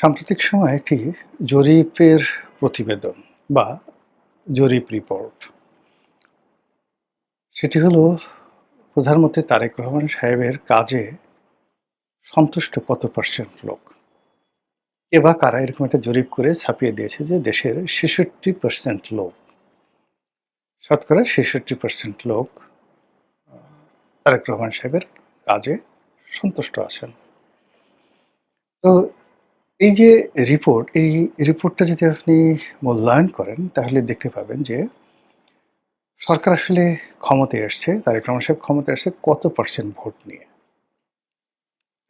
সাম্প্রতিক সময়ে একটি জরিপের প্রতিবেদন বা জরিপ রিপোর্ট, সেটি হলো প্রধানমন্ত্রী তারেক রহমান সাহেবের কাজে সন্তুষ্ট কত পার্সেন্ট লোক। কে বা কারা এরকম একটা জরিপ করে ছাপিয়ে দিয়েছে যে দেশের ৬৬% লোক, শতকরা ৬৬% লোক তারেক রহমান সাহেবের কাজে সন্তুষ্ট আছেন। তো এই যে এই রিপোর্টটা যদি আপনি মূল্যায়ন করেন তাহলে দেখতে পাবেন যে সরকার আসলে ক্ষমতায় এসছে, তারেক রহমান সাহেব ক্ষমতায় এসছে কত পার্সেন্ট ভোট নিয়ে।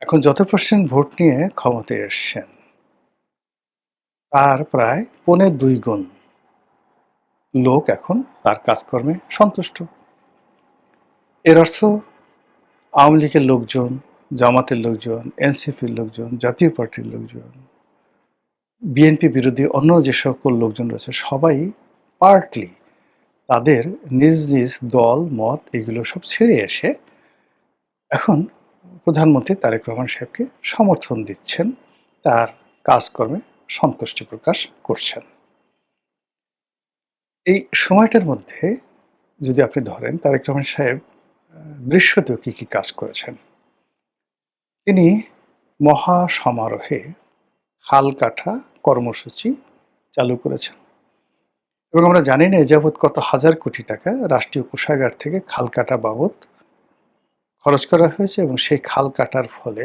এখন যত পার্সেন্ট ভোট নিয়ে ক্ষমতায় এসছেন, তার প্রায় ২.৫ গুণ লোক এখন তার কাজকর্মে সন্তুষ্ট। এর অর্থ আওয়ামী লীগের লোকজন, জামাতের লোকজন, এনসিপির লোকজন, জাতীয় পার্টির লোকজন, বিএনপি বিরোধী অন্য যে সকল লোকজন রয়েছে সবাই পার্টলি তাদের নিজ নিজ দল মত এগুলো সব ছেড়ে এসে এখন প্রধানমন্ত্রী তারেক রহমান সাহেবকে সমর্থন দিচ্ছেন, তার কাজকর্মে সন্তুষ্টি প্রকাশ করছেন। এই সময়টার মধ্যে যদি আপনি ধরেন তারেক রহমান সাহেব দৃশ্যতেও কি কাজ করেছেন। তিনি মহা সমারোহে খাল কাটা কর্মসূচি চালু করেছেন এবং আমরা জানি না এ যাবৎ কত হাজার কোটি টাকা রাষ্ট্রীয় কোষাগার থেকে খাল কাটা বাবদ খরচ করা হয়েছে এবং সেই খাল কাটার ফলে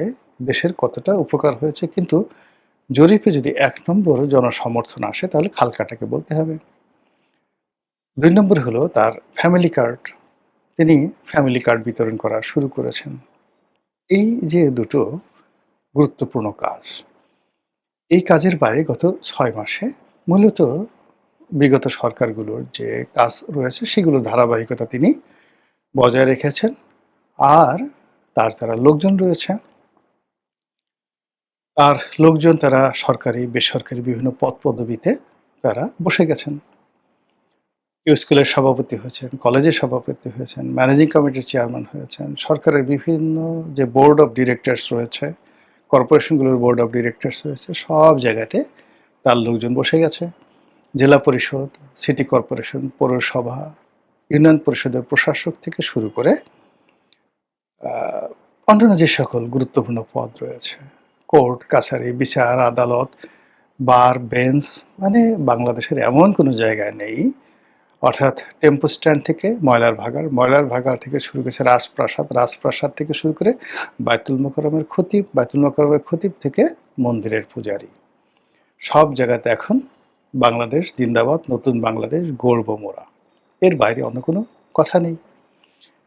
দেশের কতটা উপকার হয়েছে। কিন্তু জরিপে যদি ১ নম্বর জনসমর্থন আসে তাহলে খাল কাটাকে বলতে হবে। ২ নম্বর হলো তার ফ্যামিলি কার্ড। তিনি ফ্যামিলি কার্ড বিতরণ করা শুরু করেছেন। এই যে দুটো গুরুত্বপূর্ণ কাজ, এই কাজের বাইরে গত ৬ মাসে মূলত বিগত সরকারগুলোর যে কাজ রয়েছে সেগুলোর ধারাবাহিকতা তিনি বজায় রেখেছেন। আর তার যারা লোকজন রয়েছে, আর লোকজন তারা সরকারি বেসরকারি বিভিন্ন পদ-পদবীতে তারা বসে গেছেন। কেউ স্কুলের সভাপতি হয়েছেন, কলেজের সভাপতি হয়েছেন, ম্যানেজিং কমিটির চেয়ারম্যান হয়েছেন, সরকারের বিভিন্ন যে বোর্ড অফ ডিরেক্টরস রয়েছে, কর্পোরেশনগুলোর বোর্ড অফ ডিরেক্টরস রয়েছে, সব জায়গাতে তার লোকজন বসে গেছে। জেলা পরিষদ, সিটি কর্পোরেশন, পৌরসভা, ইউনিয়ন পরিষদের প্রশাসক থেকে শুরু করে অন্যান্য যে সকল গুরুত্বপূর্ণ পদ রয়েছে, কোর্ট, কাছারি, বিচার, আদালত, বার, বেঞ্চ, মানে বাংলাদেশের এমন কোনো জায়গায় নেই, অর্থাৎ টেম্পো স্ট্যান্ড থেকে ময়লার ভাগাড়, ময়লার ভাগাড় থেকে শুরু করেছে রাজপ্রাসাদ, রাজপ্রাসাদ থেকে শুরু করে বায়তুল মোকাররমের খতিব, বায়তুল মোকাররমের খতিব থেকে মন্দিরের পূজারী, সব জায়গাতে এখন বাংলাদেশ জিন্দাবাদ, নতুন বাংলাদেশ গড়ব মোরা। এর বাইরে অন্য কোনো কথা নেই।